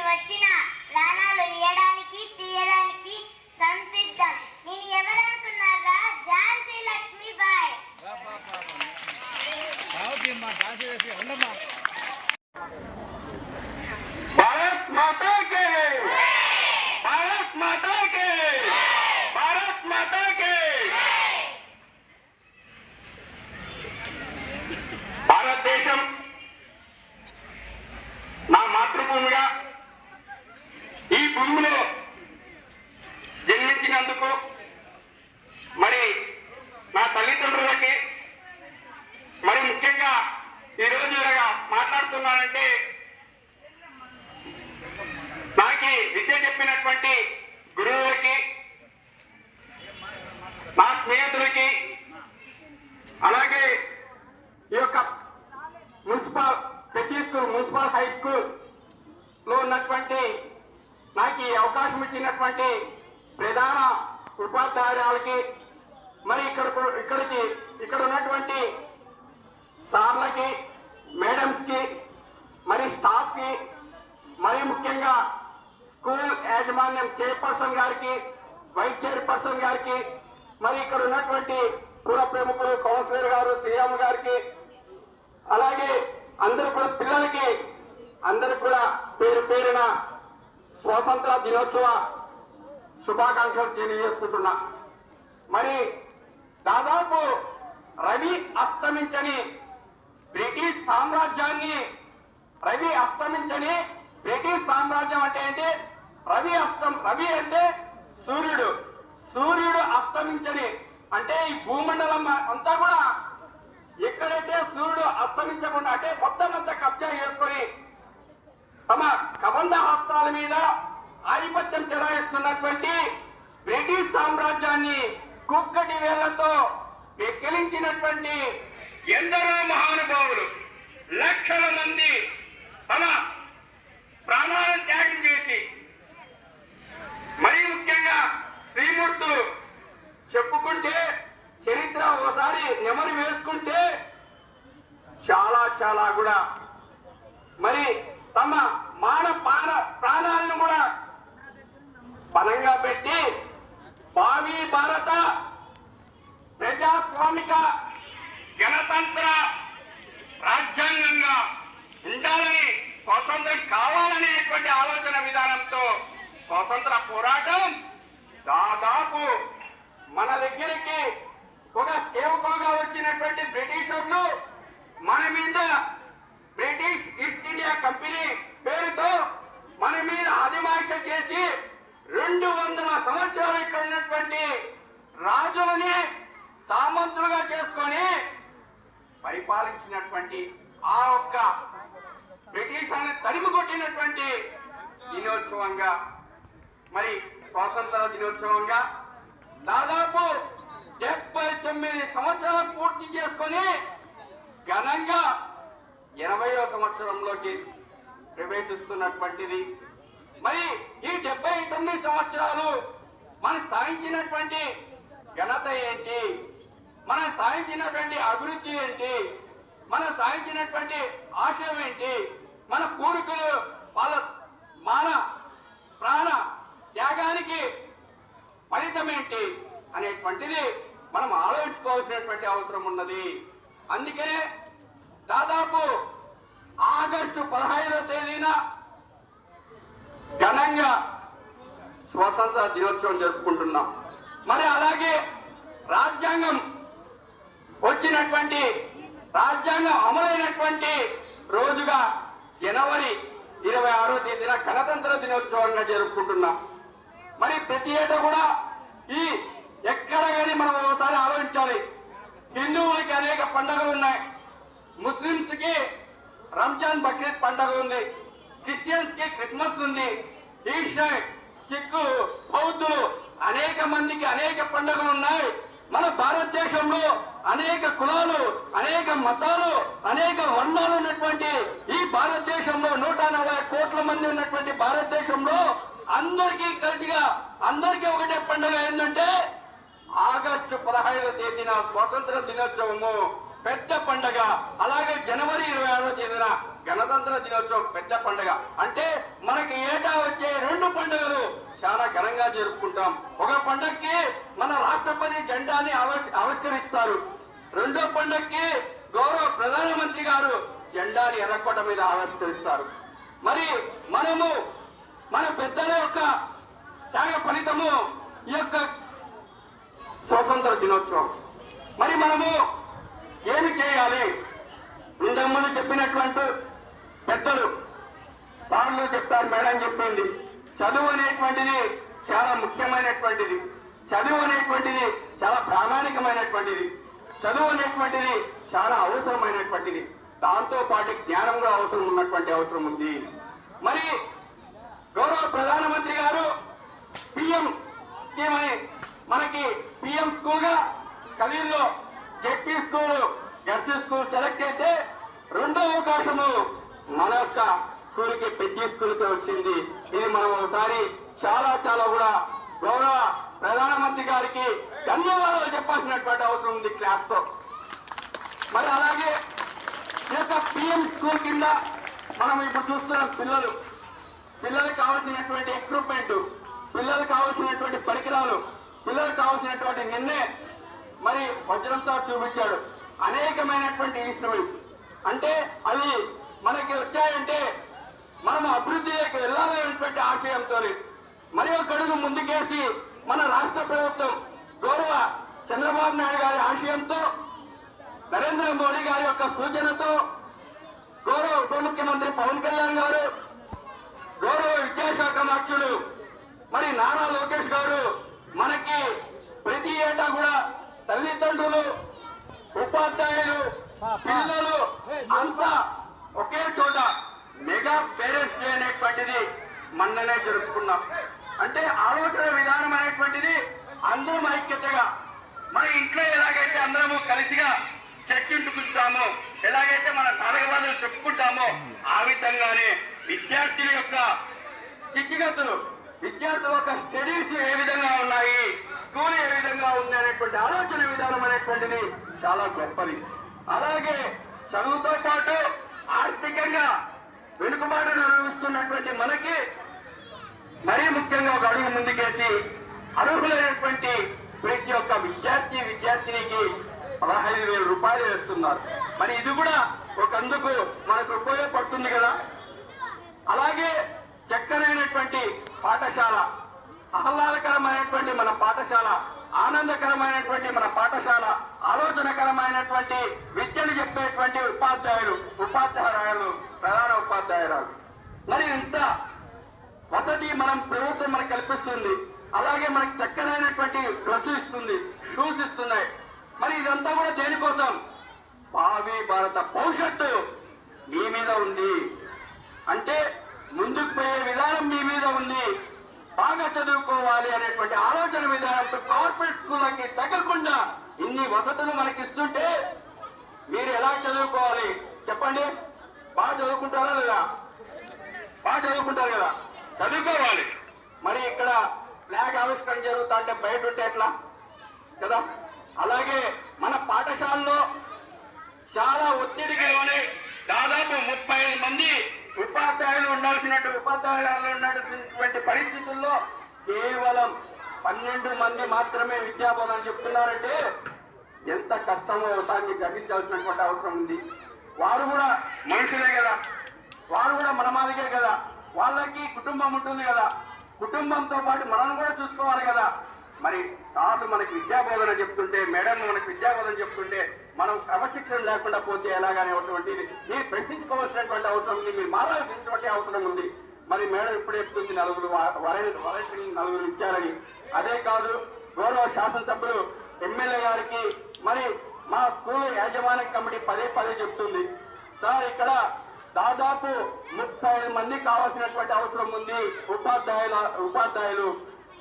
వచ్చిన ప్రాణాలు ఇయ్యడానికి తీయడానికి సంసిద్ధం. నేను ఎవరనుకున్నారా? ఝాన్సీ లక్ష్మీబాయి. భారత్ మాతా కే, భారత్ మాతా కే, భారత్ మాతా కే. భారతదేశం నా మాతృభూమిగా ఈ భూమిలో జన్మించినందుకు మరి నా తల్లిదండ్రులకి మరి ముఖ్యంగా ఈరోజు ఇలాగా మాట్లాడుతున్నానంటే నాకు విద్య చెప్పినటువంటి గురువులకి, నా స్నేహితులకి, అలాగే ఈ యొక్క మున్సిపల్ పెద్ద స్కూల్, మున్సిపల్ హై స్కూల్ లో ఉన్నటువంటి నాకు ఈ అవకాశం ఇచ్చినటువంటి ప్రధాన ఉపాధ్యాయులకి, మరి ఇక్కడ ఉన్నటువంటి సార్లకి, మేడమ్స్ కి, మరి స్టాఫ్ కి, మరి ముఖ్యంగా స్కూల్ యాజమాన్యం చైర్పర్సన్ గారికి, వైస్ చైర్పర్సన్ గారికి, మరి ఇక్కడ ఉన్నటువంటి పూర్వ ప్రముఖులు కౌన్సిలర్ గారు శ్రీరామ్ గారికి, అలాగే అందరూ కూడా పిల్లలకి అందరికి కూడా పేరు పేరున స్వాతంత్ర దినోత్సవ శుభాకాంక్షలు తెలియజేసుకుంటున్నా. మరి దాదాపు రవి అస్తమించని బ్రిటిష్ సామ్రాజ్యాన్ని, రవి అస్తమించని బ్రిటిష్ సామ్రాజ్యం అంటే ఏంటి? రవి అంటే సూర్యుడు, సూర్యుడు అస్తమించని అంటే ఈ భూమండలం అంతా కూడా ఎక్కడైతే సూర్యుడు అస్తమించకుండా అంటే మొత్తం అంతా కబ్జా చేసుకొని తమ కబంధ హస్తాల మీద ఆధిపత్యం చెలాయిస్తున్నటువంటి బ్రిటిష్ సామ్రాజ్యాన్ని కుక్కటి వేళ్లతో వెక్కిలించినటువంటి ఎందరో మహానుభావులు, లక్షల మంది తమ ప్రాణాలను త్యాగం చేసి, మరీ ముఖ్యంగా శ్రీమూర్తులు చెప్పుకుంటే చరిత్ర ఒకసారి నెమరు వేసుకుంటే చాలా చాలా కూడా మరి తమ ప్రాణాలను కూడా పణంగా పెట్టి భావి భారత ప్రజాస్వామిక గణతంత్ర రాజ్యాంగంగా ఉండాలని, స్వాతంత్రం కావాలనేటువంటి ఆలోచన విధానంతో స్వాతంత్ర పోరాటం దాదాపు మన దగ్గరికి ఒక సేవకులుగా వచ్చినటువంటి బ్రిటిషర్లు మన మీద బ్రిటిష్ ఈస్ట్ ఇండియా కంపెనీ పేరుతో మన మీద అధిమాష చేసి 200 సంవత్సరాలు ఇక్కడ ఉన్నటువంటి రాజులని సామంతులుగా చేసుకొని పరిపాలించినటువంటి ఆ ఒక్క బ్రిటిషర్ని తరిమి కొట్టినటువంటి దినోత్సవంగా, మరి స్వాతంత్ర దినోత్సవంగా దాదాపు 79 సంవత్సరాలు పూర్తి చేసుకొని ఘనంగా 80వ సంవత్సరంలోకి ప్రవేశిస్తున్నటువంటిది. మరి ఈ 79 సంవత్సరాలు మనం సాధించినటువంటి ఘనత ఏంటి, మనం సాధించినటువంటి అభివృద్ధి ఏంటి, మనం సాధించినటువంటి ఆశయం ఏంటి, మన పూర్వీకులు వాళ్ళ ప్రాణ త్యాగానికి ఫలితం ఏంటి అనేటువంటిది మనం ఆలోచించుకోవాల్సినటువంటి అవసరం ఉన్నది. అందుకనే దాదాపు ఆగస్టు 15వ తేదీన ఘనంగా స్వాతంత్ర దినోత్సవం జరుపుకుంటున్నాం. మరి అలాగే రాజ్యాంగం అమలైనటువంటి రోజుగా జనవరి 26వ తేదీన గణతంత్ర దినోత్సవంగా జరుపుకుంటున్నాం. మరి ప్రతి ఏటా కూడా ఈ ఎక్కడ కానీ మనం ఒకసారి ఆలోచించాలి. హిందువులకి అనేక పండుగలు ఉన్నాయి, ముస్లింస్ కి రంజాన్ బక్రీద్ పండుగ ఉంది, క్రిస్టియన్స్ కి క్రిస్మస్ ఉంది, ఈస్టర్, సిక్కు, బౌద్ధులు అనేక మందికి అనేక పండుగలు ఉన్నాయి. మన భారతదేశంలో అనేక కులాలు, అనేక మతాలు, అనేక వర్ణాలు ఉన్నటువంటి ఈ భారతదేశంలో 140 కోట్ల మంది ఉన్నటువంటి భారతదేశంలో అందరికీ కలిసిగా అందరికీ ఒకటే పండుగ ఏంటంటే ఆగస్టు 15వ తేదీన స్వాతంత్ర దినోత్సవము పెద్ద పండుగ. అలాగే జనవరి 26వ తేదీన గణతంత్ర దినోత్సవం పెద్ద పండుగ. అంటే మనకి ఏటా వచ్చే 2 పండుగలు చాలా ఘనంగా జరుపుకుంటాం. ఒక పండగకి మన రాష్ట్రపతి జెండాని ఆవిష్కరిస్తారు. రెండో పండగకి గౌరవ ప్రధానమంత్రి గారు జెండాని ఎర్రకోట మీద ఆవిష్కరిస్తారు. మరి మనము మన పెద్దల యొక్క త్యాగ ఫలితము ఈ యొక్క స్వాతంత్ర దినోత్సవం. మరి మనము ఏమి చేయాలి? ఇంతకుముందు చెప్పినటువంటి పెద్దలు సార్లు చెప్తారు, మేడం చెప్పింది, చదువు అనేటువంటిది చాలా ముఖ్యమైనటువంటిది, చదువు అనేటువంటిది చాలా ప్రామాణికమైనటువంటిది, చదువు అనేటువంటిది చాలా అవసరమైనటువంటిది. దాంతో పాటు జ్ఞానం కూడా అవసరం ఉంది. మరి గౌరవ ప్రధానమంత్రి గారు పిఎం స్కీమ్ అని మనకి పిఎం స్కూల్ గా కలీల్లో ZP school, SC school select అయితే రెండో అవకాశము మన యొక్క స్కూల్ కి పెద్ద స్కూల్ కి వచ్చింది. ఇది మనం ఒకసారి చాలా కూడా గౌరవ ప్రధానమంత్రి గారికి ధన్యవాదాలు చెప్పాల్సినటువంటి అవసరం ఉంది క్లాస్ తో. మరి అలాగే ఈ యొక్క పిఎం స్కూల్ కింద మనం ఇప్పుడు చూస్తున్నాం పిల్లలకు కావాల్సినటువంటి ఎక్విప్మెంట్, పిల్లలకు కావాల్సినటువంటి పరికరాలు, పిల్లలకు కావాల్సినటువంటి నిర్ణయం మరి వజ్రంతో చూపించాడు. అనేకమైనటువంటి ఇన్స్ట్రుమెంట్స్ అంటే అవి మనకి వచ్చాయంటే మనం అభివృద్ధిలోకి వెళ్ళాలనేటువంటి ఆశయంతో మరి ఒక అడుగు ముందుకేసి మన రాష్ట్ర ప్రభుత్వం గౌరవ చంద్రబాబు నాయుడు గారి ఆశయంతో, నరేంద్ర మోడీ గారి యొక్క సూచనతో, గౌరవ ఉప ముఖ్యమంత్రి పవన్ కళ్యాణ్ గారు, గౌరవ విద్యాశాఖ మంత్రులు మరి నారా లోకేష్ గారు మనకి ప్రతి ఏటా కూడా తల్లిదండ్రులు, ఉపాధ్యాయులు, పిల్లలు అంతా ఒకే చోట మెగా పేరెంట్స్ డే అనేటువంటిది మొన్ననే జరుపుకున్నాం. అంటే ఆలోచన విధానం అనేటువంటిది అందరం ఐక్యతగా మన ఇంట్లో ఎలాగైతే అందరము కలిసిగా చర్చించుకుంటామో, ఎలాగైతే మన తారకవాదులు చెప్పుకుంటామో ఆ విధంగానే విద్యార్థుల యొక్క స్థితిగతులు, విద్యార్థుల యొక్క స్టడీస్ ఏ విధంగా ఉన్నాయి, స్కూల్ ఏ విధంగా ఉంది అనేటువంటి ఆలోచన విధానం అనేటువంటిది చాలా గొప్పది. అలాగే చదువుతో పాటు ఆర్థికంగా వెనుకబాటును అనుభవిస్తున్నటువంటి మనకి మరీ ముఖ్యంగా ఒక అడుగు ముందుకేసి అర్హులైనటువంటి ప్రతి ఒక్క విద్యార్థినికి 15,000 రూపాయలు వేస్తున్నారు. మరి ఇది కూడా ఒకందుకు మనకు ఉపయోగపడుతుంది కదా. అలాగే చక్కనైనటువంటి పాఠశాల, ఆహ్లాదకరమైనటువంటి మన పాఠశాల, ఆనందకరమైనటువంటి మన పాఠశాల, ఆలోచనకరమైనటువంటి విద్యను చెప్పేటువంటి ఉపాధ్యాయులు, ప్రధాన ఉపాధ్యాయురాలు. మరి ఇంత వసతి మనం ప్రభుత్వం మనకు కల్పిస్తుంది. అలాగే మనకి చక్కనైనటువంటి డ్రెస్ ఇస్తుంది, షూస్ ఇస్తున్నాయి. మరి ఇదంతా కూడా దేనికోసం? భావి భారత భవిష్యత్తు మీ మీద ఉంది. అంటే ముందుకు పోయే విధానం మీ మీద ఉంది. బాగా చదువుకోవాలి అనేటువంటి ఆలోచన విధానంతో కార్పొరేట్ స్కూళ్ళకి తగ్గకుండా ఇన్ని వసతులు మనకి ఇస్తుంటే మీరు ఎలా చదువుకోవాలి చెప్పండి? బాగా చదువుకుంటారా లేదా? బాగా చదువుకుంటారు కదా, చదువుకోవాలి. మరి ఇక్కడ ఫ్లాగ్ ఆవిష్కరణ జరుగుతా అంటే బయట ఉంటే ఎట్లా కదా. అలాగే మన పాఠశాలలో చాలా ఒత్తిడికి లోనే దాదాపు 35 మంది ఉపాధ్యాయులు ఉన్నటువంటి పరిస్థితుల్లో కేవలం 12 మంది మాత్రమే విద్యాబోధన చెప్తున్నారంటే ఎంత కష్టమో ఒకసారి గ్రహించాల్సినటువంటి అవసరం ఉంది. వారు కూడా మనుషులే కదా, వారు కూడా మన మాదిగే కదా, వాళ్ళకి కుటుంబం ఉంటుంది కదా, కుటుంబంతో పాటు మనం కూడా చూసుకోవాలి కదా. మరి సార్లు మనకి విద్యాబోధన చెప్తుంటే, మేడం మనకి విద్యాబోధన చెప్తుంటే మనం క్రమశిక్షణ లేకుండా పోతే ఎలాగనేటువంటిది మీరు ప్రశ్నించుకోవాల్సినటువంటి అవసరం ఉంది, మీరు మారాల్సినటువంటి అవసరం ఉంది. మరి మేడం ఇప్పుడు చెప్తుంది 4 ఇచ్చారని. అదే కాదు, గౌరవ శాసనసభ్యులు ఎమ్మెల్యే గారికి మరి మా స్కూల్ యాజమాన్య కమిటీ పదే చెప్తుంది, సార్ ఇక్కడ దాదాపు 35 మంది కావాల్సినటువంటి అవసరం ఉంది. ఉపాధ్యాయులు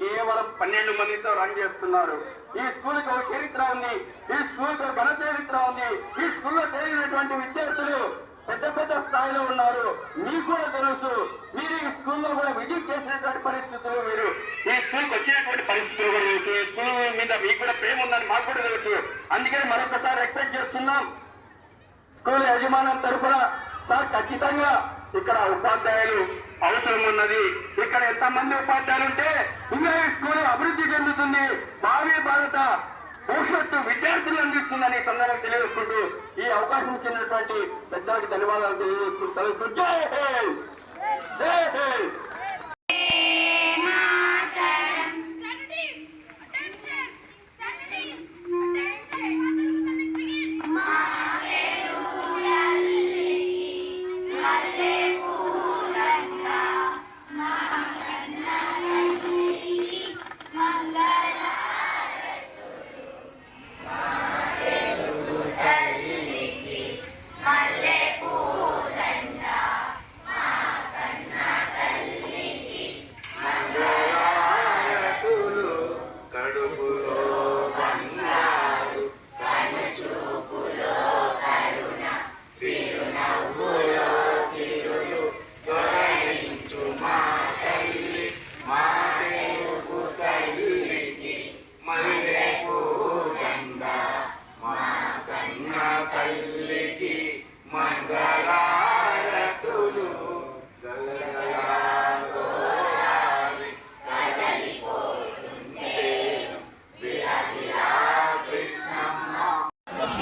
కేవలం 12 మందితో రన్ చేస్తున్నారు. ఈ స్కూల్కి ఒక చరిత్ర ఉంది, ఈ స్కూల్కి ఒక ఘన చరిత్ర ఉంది. ఈ స్కూల్లో చదివినటువంటి విద్యార్థులు పెద్ద స్థాయిలో ఉన్నారు. మీకు కూడా తెలుసు, మీరు ఈ స్కూల్లో కూడా విజిట్ చేసినటువంటి పరిస్థితులు, మీరు ఈ స్కూల్కి వచ్చినటువంటి పరిస్థితులు కూడా తెలుసు. ఈ స్కూల్ మీద మీకు కూడా ప్రేమ ఉందని మాకు కూడా తెలుసు. అందుకని మరొకసారి రిక్వెస్ట్ చేస్తున్నాం, స్కూల్ యజమానం తరఫున సార్ ఖచ్చితంగా ఇక్కడ ఉపాధ్యాయులు అవసరం ఉన్నది. ఇక్కడ ఎంతమంది ఉపాధ్యాయులు ఉంటే ఇంకా ఈ స్కూల్ అభివృద్ధి చెందుతుంది, భావి భారత భవిష్యత్తు విద్యార్థులు అందిస్తుందని సందర్భంగా తెలియజేసుకుంటూ ఈ అవకాశం ఇచ్చినటువంటి పెద్దలకు ధన్యవాదాలు తెలియజేసుకుంటూ జై హింద్, జై హింద్.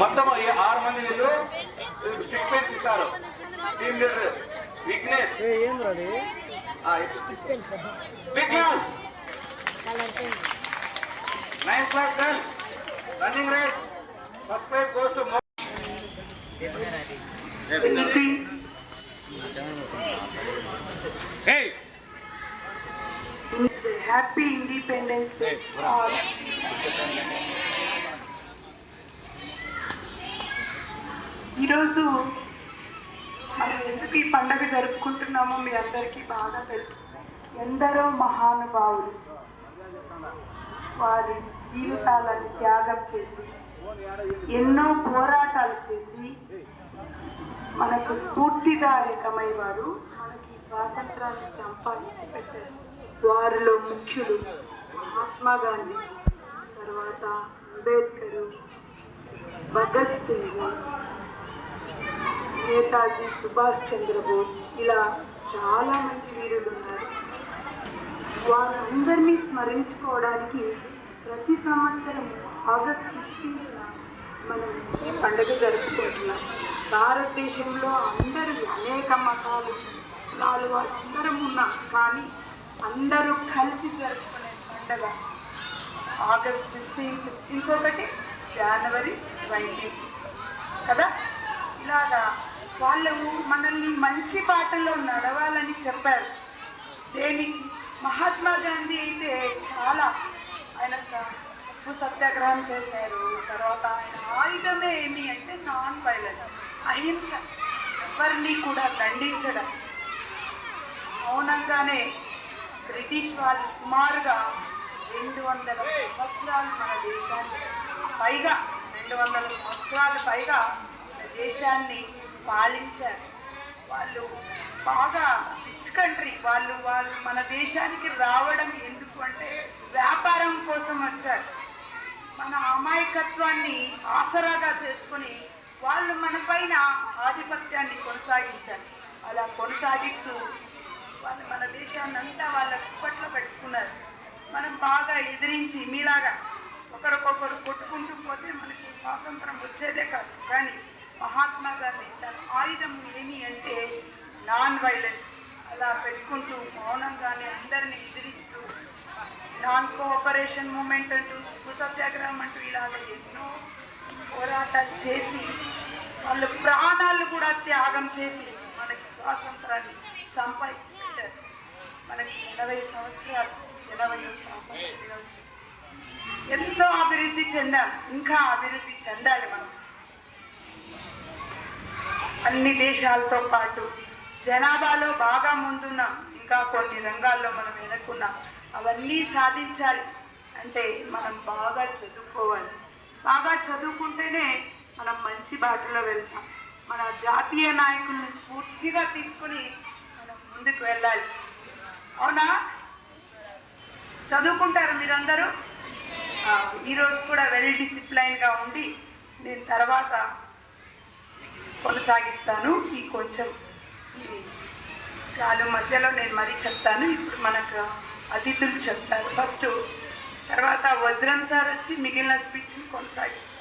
మొత్తం ఈ 6 మంది వీళ్ళు స్టిక్మెంట్స్ ఇస్తారు. Team leader Vignesh, Vignan, 9th class girl, running race, first prize goes to happy independence day. ఈరోజు మనం ఎందుకు ఈ పండుగ జరుపుకుంటున్నామో మీ అందరికీ బాగా తెలుసు. ఎందరో మహానుభావులు వారి జీవితాలను త్యాగం చేసి ఎన్నో పోరాటాలు చేసి మనకు స్ఫూర్తిదాయకమై వారు మనకి స్వాతంత్రాన్ని సంపాదించి పెట్టారు. వారిలో ముఖ్యులు మహాత్మా గాంధీ, తర్వాత అంబేద్కర్, భగత్ సింగ్, నేతాజీ సుభాష్ చంద్రబోస్, ఇలా చాలా మంది వీరులు ఉన్నారు. వారందరినీ స్మరించుకోవడానికి ప్రతి సంవత్సరం ఆగస్టు 15న మనం పండుగ జరుపుకుంటున్నాం. భారతదేశంలో అందరూ అనేక మతాలు వాళ్ళందరం ఉన్నాం, కానీ అందరూ కలిసి జరుపుకునే పండుగ ఆగస్ట్ 15, ఇంకొకటి జనవరి 26 కదా. ఇలాగా వాళ్ళు మనల్ని మంచి బాటలో నడవాలని చెప్పారు. దేనికి? మహాత్మా గాంధీ అయితే చాలా ఆయన ఉప్పు సత్యాగ్రహం చేశారు. తర్వాత ఆయన ఆయుధమే ఏమి అంటే నాన్ వైలెన్స్, అహింస, ఎవరిని కూడా దండించడం. మౌనంగానే బ్రిటిష్ వాళ్ళు సుమారుగా 200 సంవత్సరాలు మన దేశాన్ని పైగా 200 సంవత్సరాలు పైగా దేశాన్ని పాలించారు. వాళ్ళు బాగా రిచ్ కంట్రీ. వాళ్ళు మన దేశానికి రావడం ఎందుకు అంటే వ్యాపారం కోసం వచ్చారు. మన అమాయకత్వాన్ని ఆసరాగా చేసుకుని వాళ్ళు మన పైన ఆధిపత్యాన్ని కొనసాగించారు. అలా కొనసాగిస్తూ వాళ్ళు మన దేశాన్ని అంతా వాళ్ళ కుప్పట్లో పెట్టుకున్నారు. మనం బాగా ఎదిరించి మీలాగా ఒకరికొకరు కొట్టుకుంటూ పోతే మనకి స్వాతంత్రం వచ్చేదే కాదు. కానీ మహాత్మా గాంధీ తన ఆయుధం ఏమి అంటే నాన్ వైలెన్స్. అలా పెట్టుకుంటూ మౌనంగానే అందరినీ ఎదిరిస్తూ నాన్ కోఆపరేషన్ మూమెంట్ అంటూ, ఉప్పు సత్యాగ్రహం అంటూ ఇలాగ ఎన్నో పోరాటాలు చేసి వాళ్ళు ప్రాణాలు కూడా త్యాగం చేసి మనకి స్వాతంత్రాన్ని సంపాదించి పెట్టారు. మనకి 80 సంవత్సరాలు, 80వ స్వాతంత్ర దినోత్సవం. ఎంతో అభివృద్ధి చెందాం, ఇంకా అభివృద్ధి చెందాలి. మనం అన్ని దేశాలతో పాటు జనాభాలో బాగా ముందున్నాం, ఇంకా కొన్ని రంగాల్లో మనం వెనక్కున్నాం. అవన్నీ సాధించాలి అంటే మనం బాగా చదువుకోవాలి. బాగా చదువుకుంటేనే మనం మంచి బాటలో వెళ్తాం. మన జాతీయ నాయకుల్ని స్ఫూర్తిగా తీసుకుని మనం ముందుకు వెళ్ళాలి. అవునా? చదువుకుంటారు మీరందరూ? ఈరోజు కూడా వెల్ డిసిప్లైన్గా ఉండి నేను తర్వాత కొనసాగిస్తాను. ఈ కొంచెం చాలు మధ్యలో నేను మరీ చెప్తాను. ఇప్పుడు మనకు అతిథులు చెప్తారు ఫస్ట్, తర్వాత వజ్రం సార్ వచ్చి మిగిలిన స్పీచ్ని కొనసాగిస్తారు.